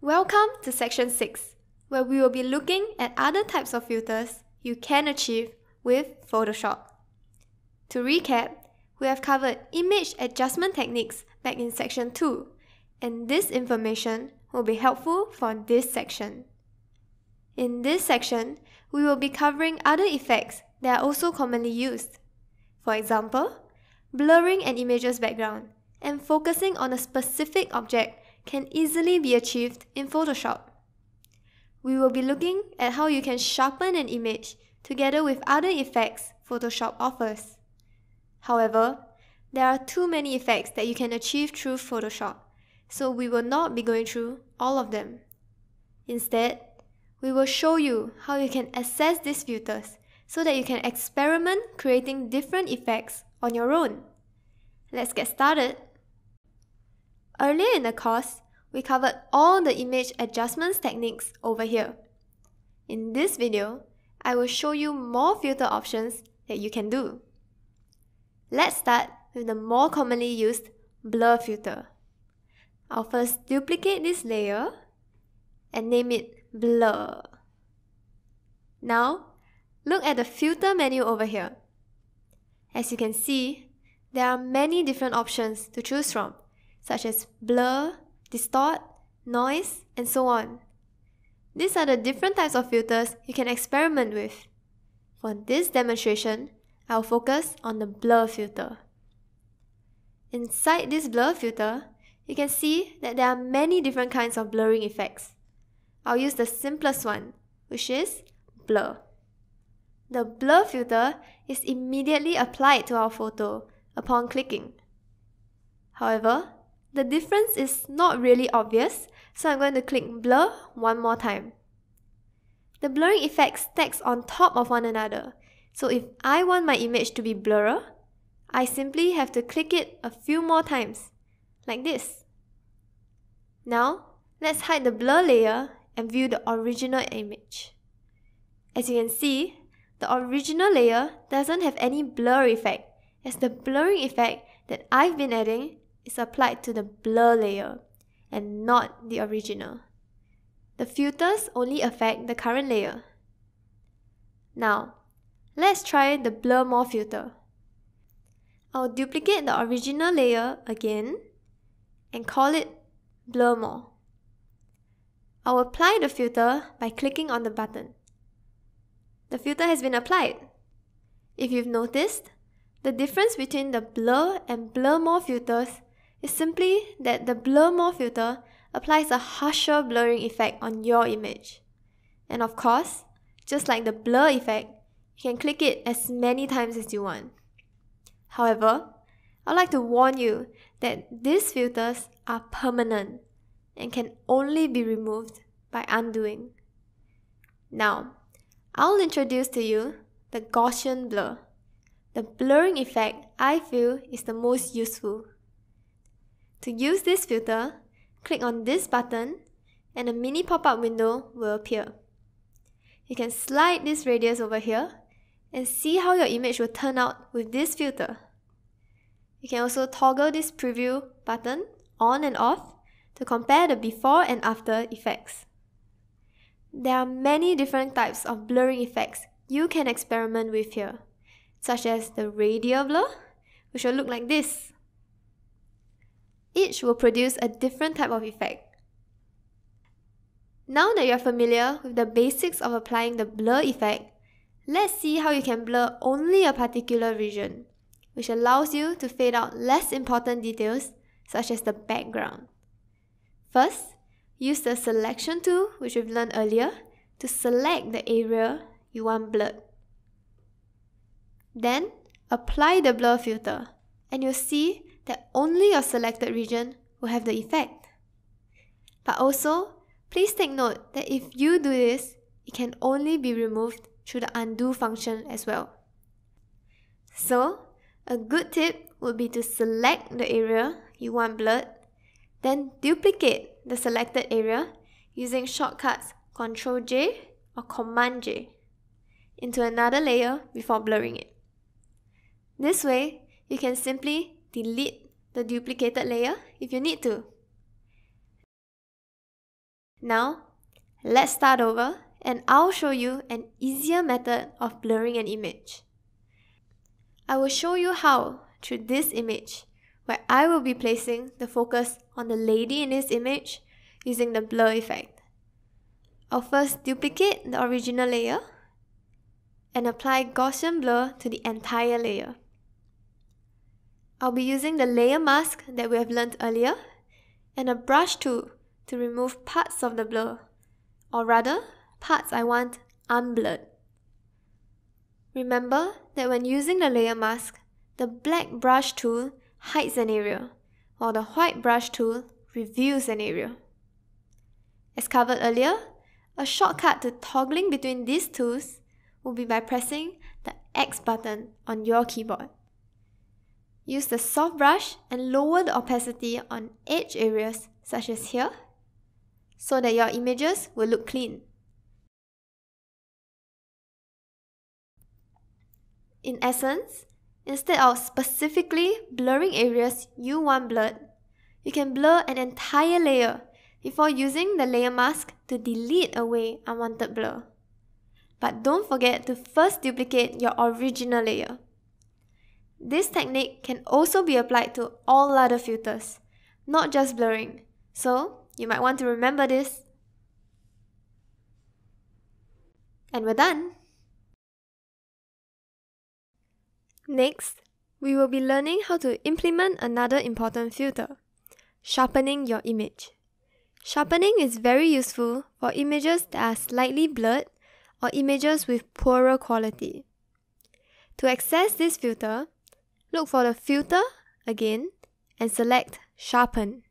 Welcome to Section 6, where we will be looking at other types of filters you can achieve with Photoshop. To recap, we have covered image adjustment techniques back in Section 2, and this information will be helpful for this section. In this section, we will be covering other effects that are also commonly used. For example, blurring an image's background and focusing on a specific object can easily be achieved in Photoshop. We will be looking at how you can sharpen an image together with other effects Photoshop offers. However, there are too many effects that you can achieve through Photoshop, so we will not be going through all of them. Instead, we will show you how you can access these filters so that you can experiment creating different effects on your own. Let's get started. Earlier in the course, we covered all the image adjustments techniques over here. In this video, I will show you more filter options that you can do. Let's start with the more commonly used blur filter. I'll first duplicate this layer and name it Blur. Now, look at the filter menu over here. As you can see, there are many different options to choose from, such as blur, distort, noise, and so on. These are the different types of filters you can experiment with. For this demonstration, I'll focus on the blur filter. Inside this blur filter, you can see that there are many different kinds of blurring effects. I'll use the simplest one, which is blur. The blur filter is immediately applied to our photo upon clicking. However, the difference is not really obvious, so I'm going to click blur one more time. The blurring effect stacks on top of one another, so if I want my image to be blurrer, I simply have to click it a few more times, like this. Now, let's hide the blur layer and view the original image. As you can see, the original layer doesn't have any blur effect, as the blurring effect that I've been adding is applied to the blur layer and not the original. The filters only affect the current layer. Now, let's try the blur more filter. I'll duplicate the original layer again and call it blur more. I'll apply the filter by clicking on the button. The filter has been applied. If you've noticed, the difference between the blur and blur more filters is simply that the blur more filter applies a harsher blurring effect on your image. And of course, just like the blur effect, you can click it as many times as you want. However, I'd like to warn you that these filters are permanent and can only be removed by undoing. Now, I'll introduce to you the Gaussian blur, the blurring effect I feel is the most useful. To use this filter, click on this button and a mini pop-up window will appear. You can slide this radius over here and see how your image will turn out with this filter. You can also toggle this preview button on and off to compare the before and after effects. There are many different types of blurring effects you can experiment with here, such as the radial blur, which will look like this. Each will produce a different type of effect. Now that you're familiar with the basics of applying the blur effect, let's see how you can blur only a particular region, which allows you to fade out less important details such as the background. First, use the selection tool, which we've learned earlier, to select the area you want blurred. Then, apply the blur filter, and you'll see that only your selected region will have the effect. But also, please take note that if you do this, it can only be removed through the undo function as well. So, a good tip would be to select the area you want blurred, then duplicate the selected area using shortcuts Ctrl-J or Command-J into another layer before blurring it. This way, you can simply delete the duplicated layer if you need to. Now, let's start over and I'll show you an easier method of blurring an image. I will show you how through this image, where I will be placing the focus on the lady in this image using the blur effect. I'll first duplicate the original layer and apply Gaussian blur to the entire layer. I'll be using the layer mask that we have learned earlier and a brush tool to remove parts of the blur, or rather, parts I want unblurred. Remember that when using the layer mask, the black brush tool hides an area, while the white brush tool reveals an area. As covered earlier, a shortcut to toggling between these tools will be by pressing the X button on your keyboard. Use the soft brush and lower the opacity on edge areas such as here, so that your images will look clean. In essence, instead of specifically blurring areas you want blurred, you can blur an entire layer before using the layer mask to delete away unwanted blur. But don't forget to first duplicate your original layer. This technique can also be applied to all other filters, not just blurring, so you might want to remember this. And we're done! Next, we will be learning how to implement another important filter, sharpening your image. Sharpening is very useful for images that are slightly blurred or images with poorer quality. To access this filter, look for the filter again and select Sharpen.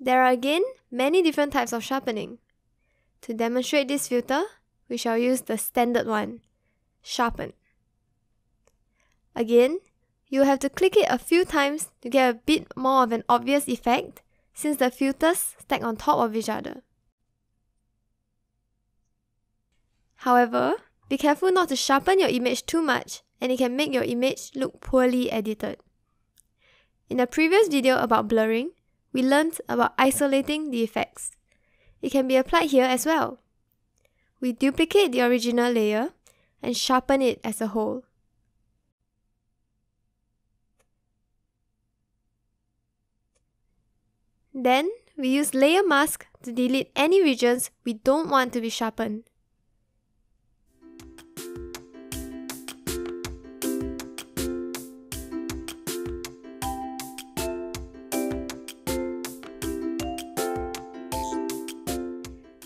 There are again many different types of sharpening. To demonstrate this filter, we shall use the standard one, Sharpen. Again, you have to click it a few times to get a bit more of an obvious effect since the filters stack on top of each other. However, be careful not to sharpen your image too much and it can make your image look poorly edited. In a previous video about blurring, we learned about isolating the effects. It can be applied here as well. We duplicate the original layer and sharpen it as a whole. Then, we use layer mask to delete any regions we don't want to be sharpened.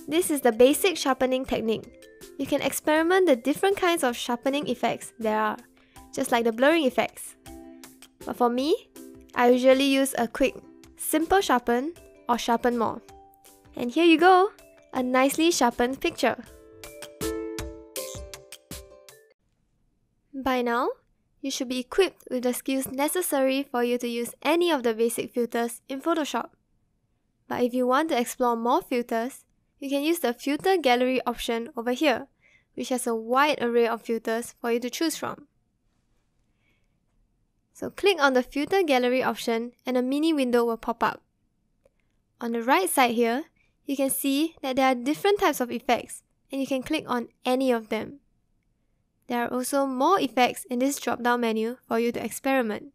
This is the basic sharpening technique. You can experiment the different kinds of sharpening effects there are, just like the blurring effects. But for me, I usually use a quick simple sharpen or sharpen more. And here you go, a nicely sharpened picture. By now, you should be equipped with the skills necessary for you to use any of the basic filters in Photoshop. But if you want to explore more filters, you can use the Filter Gallery option over here, which has a wide array of filters for you to choose from. So click on the Filter Gallery option and a mini window will pop up. On the right side here, you can see that there are different types of effects and you can click on any of them. There are also more effects in this drop-down menu for you to experiment.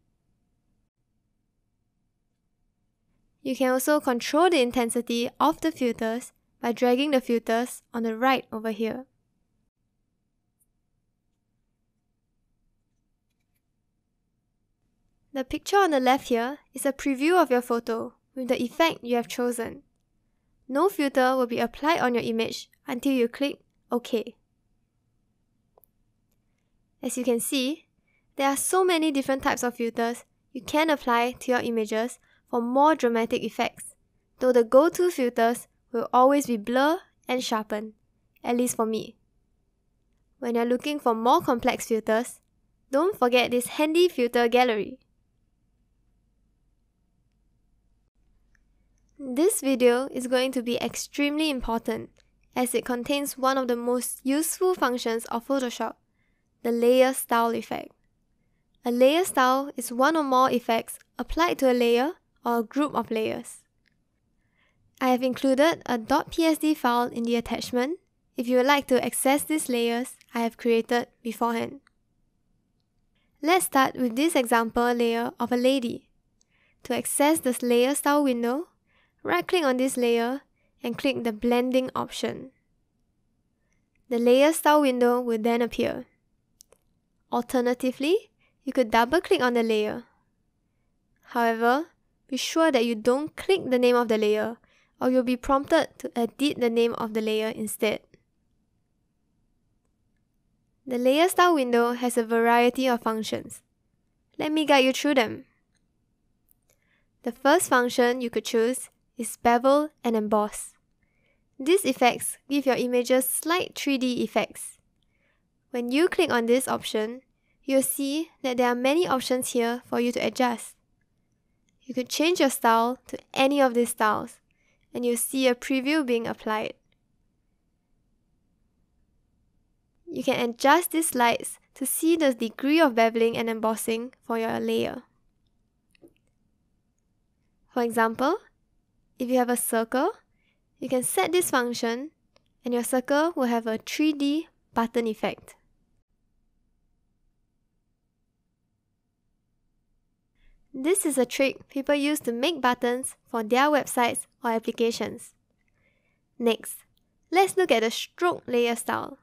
You can also control the intensity of the filters by dragging the filters on the right over here. The picture on the left here is a preview of your photo with the effect you have chosen. No filter will be applied on your image until you click OK. As you can see, there are so many different types of filters you can apply to your images for more dramatic effects, though the go-to filters will always be blur and sharpen, at least for me. When you're looking for more complex filters, don't forget this handy filter gallery. This video is going to be extremely important as it contains one of the most useful functions of Photoshop, the layer style effect. A layer style is one or more effects applied to a layer or a group of layers. I have included a .psd file in the attachment if you would like to access these layers I have created beforehand. Let's start with this example layer of a lady. To access the layer style window, right-click on this layer and click the blending option. The layer style window will then appear. Alternatively, you could double-click on the layer. However, be sure that you don't click the name of the layer, or you'll be prompted to edit the name of the layer instead. The layer style window has a variety of functions. Let me guide you through them. The first function you could choose is bevel and emboss. These effects give your images slight 3D effects. When you click on this option, you'll see that there are many options here for you to adjust. You could change your style to any of these styles, and you'll see a preview being applied. You can adjust these slides to see the degree of beveling and embossing for your layer. For example, if you have a circle, you can set this function and your circle will have a 3D button effect. This is a trick people use to make buttons for their websites or applications. Next, let's look at the stroke layer style.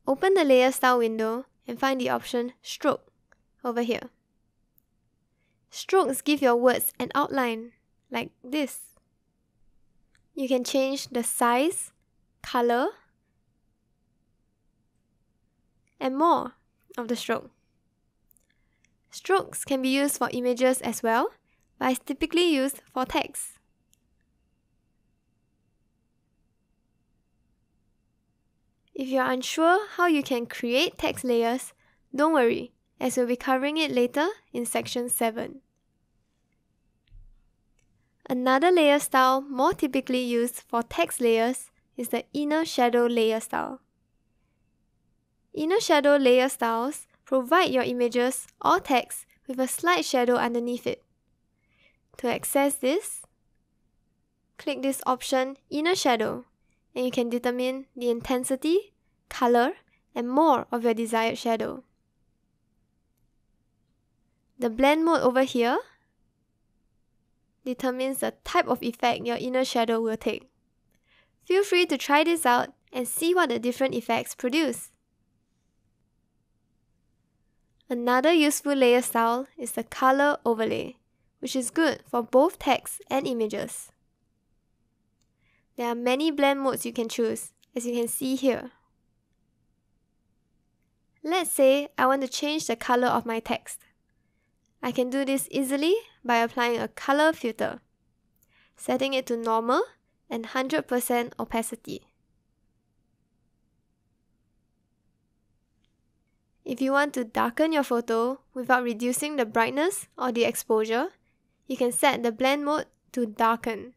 Open the layer style window and find the option Stroke over here. Strokes give your words an outline, like this. You can change the size, color, and more of the stroke. Strokes can be used for images as well, but is typically used for text. If you are unsure how you can create text layers, don't worry, as we'll be covering it later in section 7. Another layer style more typically used for text layers is the inner shadow layer style. Inner shadow layer styles provide your images or text with a slight shadow underneath it. To access this, click this option Inner Shadow, and you can determine the intensity, color, and more of your desired shadow. The blend mode over here determines the type of effect your inner shadow will take. Feel free to try this out and see what the different effects produce. Another useful layer style is the color overlay, which is good for both text and images. There are many blend modes you can choose, as you can see here. Let's say I want to change the color of my text. I can do this easily by applying a color filter, setting it to normal and 100% opacity. If you want to darken your photo without reducing the brightness or the exposure, you can set the blend mode to darken.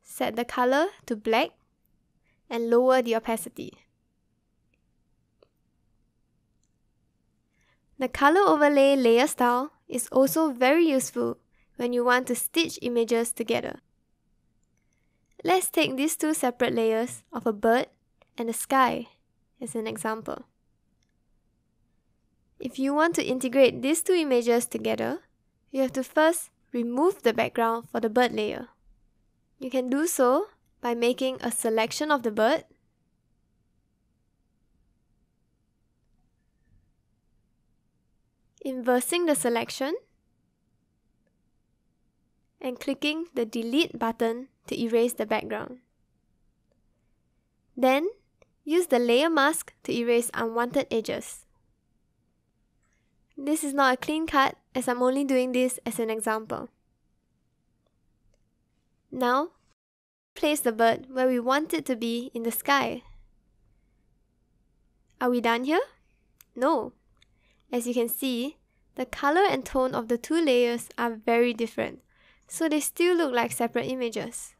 Set the color to black and lower the opacity. The color overlay layer style is also very useful when you want to stitch images together. Let's take these two separate layers of a bird and a sky as an example. If you want to integrate these two images together, you have to first remove the background for the bird layer. You can do so by making a selection of the bird, inversing the selection, and clicking the delete button to erase the background. Then, use the layer mask to erase unwanted edges. This is not a clean cut, as I'm only doing this as an example. Now, place the bird where we want it to be in the sky. Are we done here? No. As you can see, the color and tone of the two layers are very different, so they still look like separate images.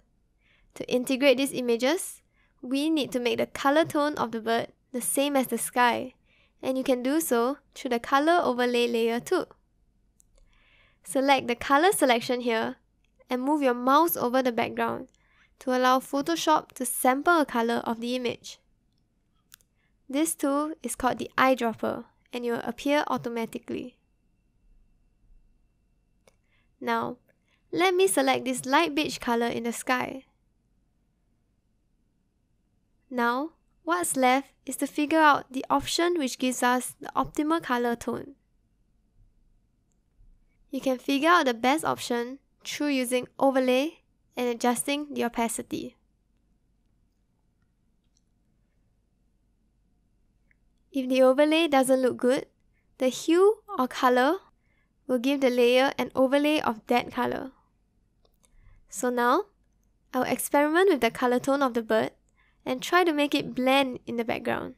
To integrate these images, we need to make the color tone of the bird the same as the sky, and you can do so through the color overlay layer too. Select the color selection here and move your mouse over the background to allow Photoshop to sample a color of the image. This tool is called the eyedropper and it will appear automatically. Now, let me select this light beige color in the sky. Now, what's left is to figure out the option which gives us the optimal color tone. You can figure out the best option through using overlay and adjusting the opacity. If the overlay doesn't look good, the hue or color will give the layer an overlay of that color. So now, I'll experiment with the color tone of the bird and try to make it blend in the background.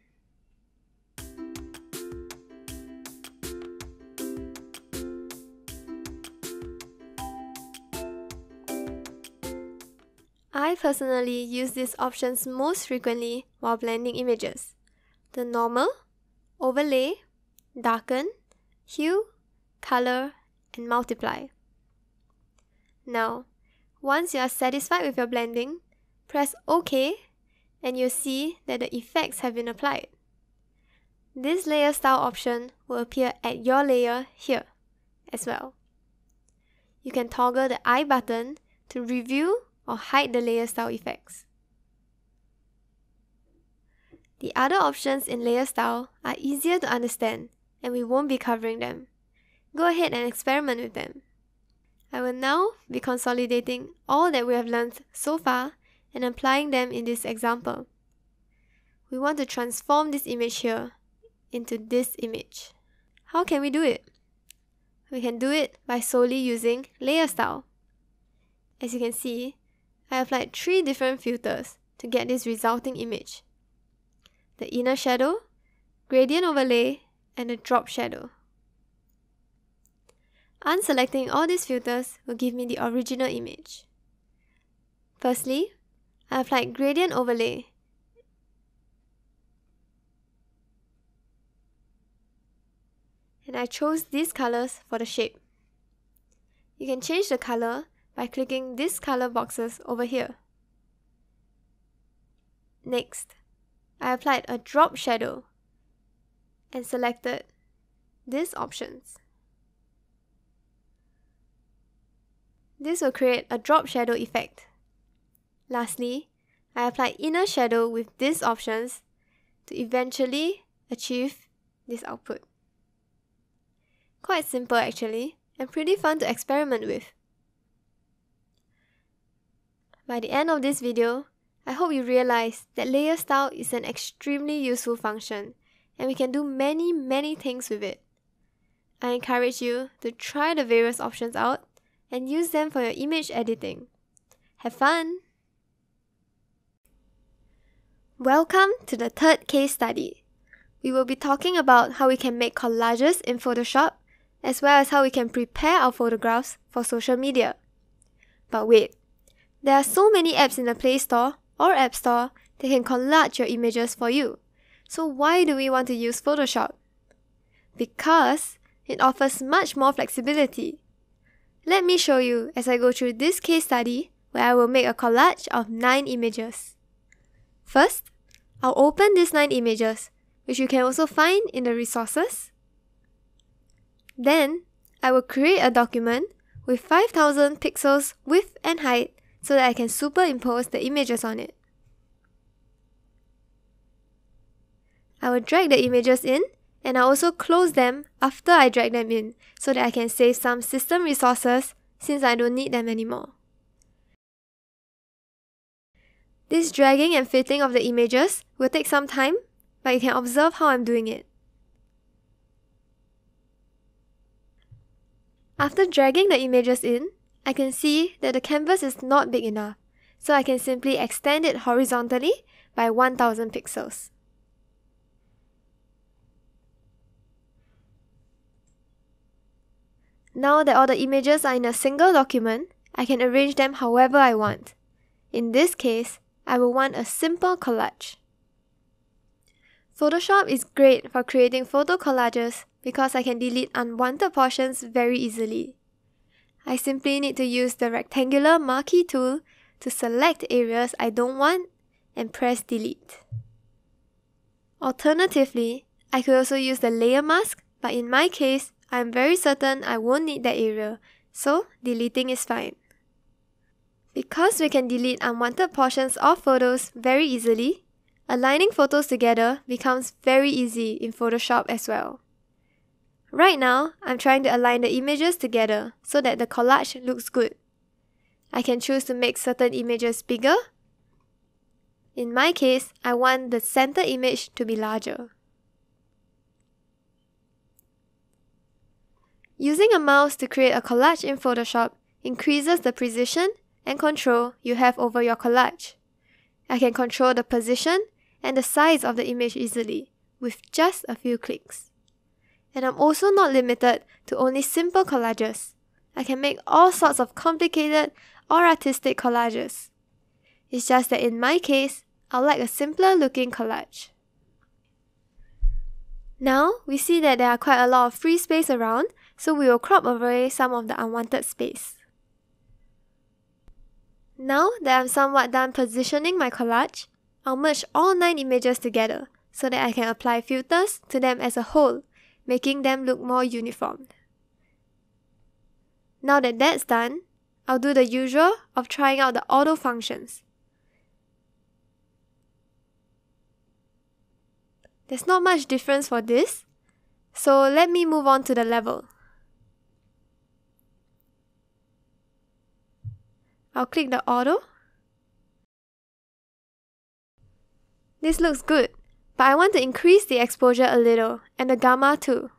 I personally use these options most frequently while blending images: the normal, overlay, darken, hue, color, and multiply. Now, once you are satisfied with your blending, press OK and you'll see that the effects have been applied. This layer style option will appear at your layer here as well. You can toggle the I button to review or hide the layer style effects. The other options in layer style are easier to understand and we won't be covering them. Go ahead and experiment with them. I will now be consolidating all that we have learned so far and applying them in this example. We want to transform this image here into this image. How can we do it? We can do it by solely using layer style. As you can see, I applied 3 different filters to get this resulting image: the inner shadow, gradient overlay, and the drop shadow. Unselecting all these filters will give me the original image. Firstly, I applied gradient overlay. And I chose these colors for the shape. You can change the color by clicking these color boxes over here. Next, I applied a drop shadow and selected these options. This will create a drop shadow effect. Lastly, I applied inner shadow with these options to eventually achieve this output. Quite simple actually, and pretty fun to experiment with. By the end of this video, I hope you realize that layer style is an extremely useful function and we can do many things with it. I encourage you to try the various options out and use them for your image editing. Have fun! Welcome to the third case study. We will be talking about how we can make collages in Photoshop as well as how we can prepare our photographs for social media. But wait, there are so many apps in the Play Store or App Store that can collage your images for you. So why do we want to use Photoshop? Because it offers much more flexibility. Let me show you as I go through this case study where I will make a collage of 9 images. First, I'll open these 9 images, which you can also find in the resources. Then, I will create a document with 5000 pixels width and height so that I can superimpose the images on it. I will drag the images in and I'll also close them after I drag them in so that I can save some system resources since I don't need them anymore. This dragging and fitting of the images will take some time, but you can observe how I'm doing it. After dragging the images in, I can see that the canvas is not big enough, so I can simply extend it horizontally by 1000 pixels. Now that all the images are in a single document, I can arrange them however I want. In this case, I will want a simple collage. Photoshop is great for creating photo collages because I can delete unwanted portions very easily. I simply need to use the rectangular marquee tool to select areas I don't want and press delete. Alternatively, I could also use the layer mask, but in my case, I am very certain I won't need that area, so deleting is fine. Because we can delete unwanted portions of photos very easily, aligning photos together becomes very easy in Photoshop as well. Right now, I'm trying to align the images together so that the collage looks good. I can choose to make certain images bigger. In my case, I want the center image to be larger. Using a mouse to create a collage in Photoshop increases the precision and control you have over your collage. I can control the position and the size of the image easily with just a few clicks. And I'm also not limited to only simple collages. I can make all sorts of complicated or artistic collages. It's just that in my case, I like a simpler looking collage. Now, we see that there are quite a lot of free space around, so we will crop away some of the unwanted space. Now that I'm somewhat done positioning my collage, I'll merge all 9 images together so that I can apply filters to them as a whole, making them look more uniform. Now that that's done, I'll do the usual of trying out the auto functions. There's not much difference for this, so let me move on to the level. I'll click the auto. This looks good, but I want to increase the exposure a little and the gamma too.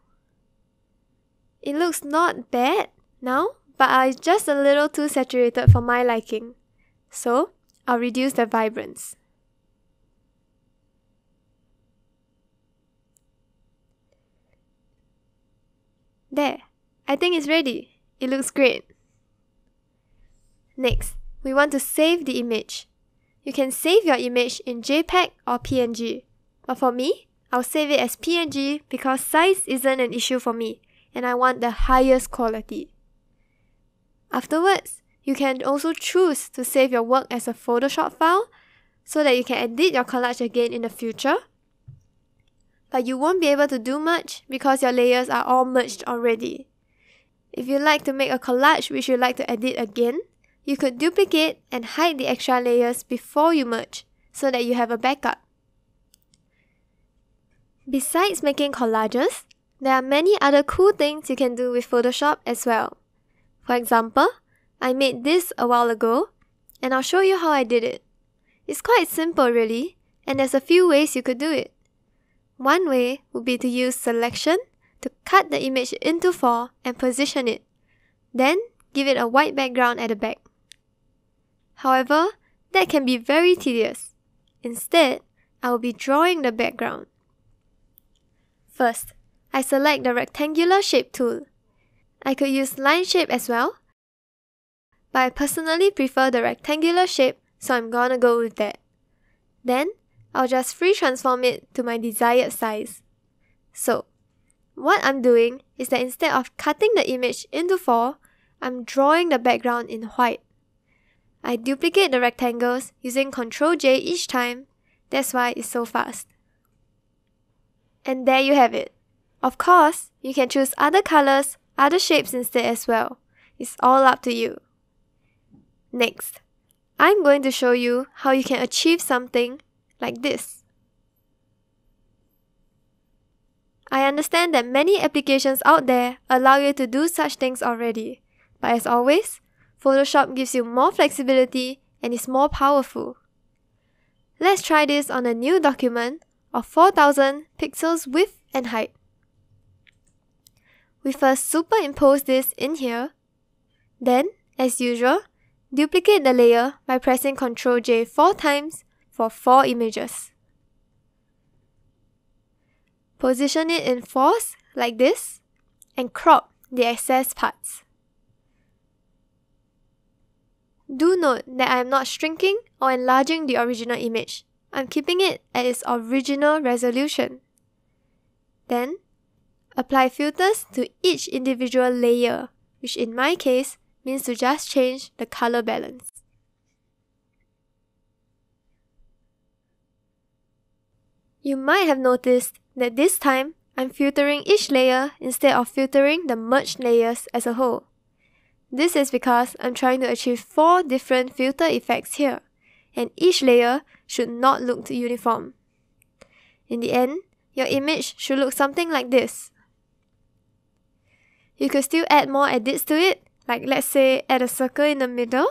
It looks not bad now, but it's just a little too saturated for my liking. So, I'll reduce the vibrance. There, I think it's ready. It looks great. Next, we want to save the image. You can save your image in JPEG or PNG, but for me, I'll save it as PNG because size isn't an issue for me and I want the highest quality. Afterwards, you can also choose to save your work as a Photoshop file so that you can edit your collage again in the future. But you won't be able to do much because your layers are all merged already. If you like to make a collage which you'd like to edit again, you could duplicate and hide the extra layers before you merge so that you have a backup. Besides making collages, there are many other cool things you can do with Photoshop as well. For example, I made this a while ago, and I'll show you how I did it. It's quite simple really, and there's a few ways you could do it. One way would be to use selection to cut the image into 4 and position it. Then, give it a white background at the back. However, that can be very tedious. Instead, I will be drawing the background. First, I select the rectangular shape tool. I could use line shape as well, but I personally prefer the rectangular shape, so I'm gonna go with that. Then, I'll just free transform it to my desired size. So, what I'm doing is that instead of cutting the image into 4, I'm drawing the background in white. I duplicate the rectangles using Ctrl J each time, that's why it's so fast. And there you have it. Of course, you can choose other colors, other shapes instead as well. It's all up to you. Next, I'm going to show you how you can achieve something like this. I understand that many applications out there allow you to do such things already, but as always, Photoshop gives you more flexibility and is more powerful. Let's try this on a new document of 4000 pixels width and height. We first superimpose this in here. Then, as usual, duplicate the layer by pressing Ctrl J 4 times for 4 images. Position it in 4s like this and crop the excess parts. Do note that I am not shrinking or enlarging the original image. I'm keeping it at its original resolution. Then, apply filters to each individual layer, which in my case means to just change the color balance. You might have noticed that this time, I'm filtering each layer instead of filtering the merged layers as a whole. This is because I'm trying to achieve 4 different filter effects here, and each layer should not look uniform. In the end, your image should look something like this. You could still add more edits to it, like let's say add a circle in the middle.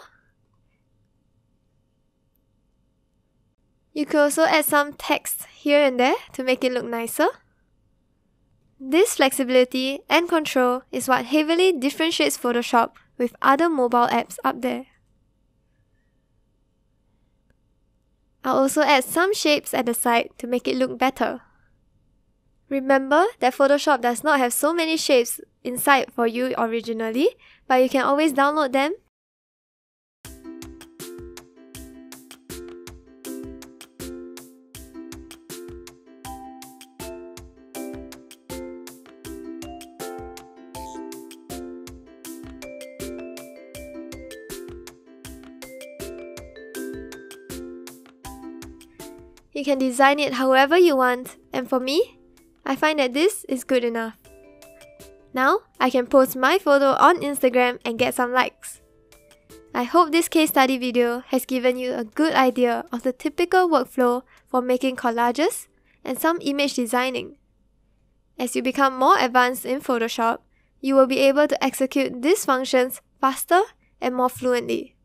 You could also add some text here and there to make it look nicer. This flexibility and control is what heavily differentiates Photoshop with other mobile apps up there. I'll also add some shapes at the side to make it look better. Remember that Photoshop does not have so many shapes inside for you originally, but you can always download them. You can design it however you want, and for me, I find that this is good enough. Now, I can post my photo on Instagram and get some likes. I hope this case study video has given you a good idea of the typical workflow for making collages and some image designing. As you become more advanced in Photoshop, you will be able to execute these functions faster and more fluently.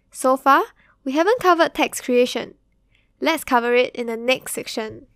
So far, we haven't covered text creation. Let's cover it in the next section.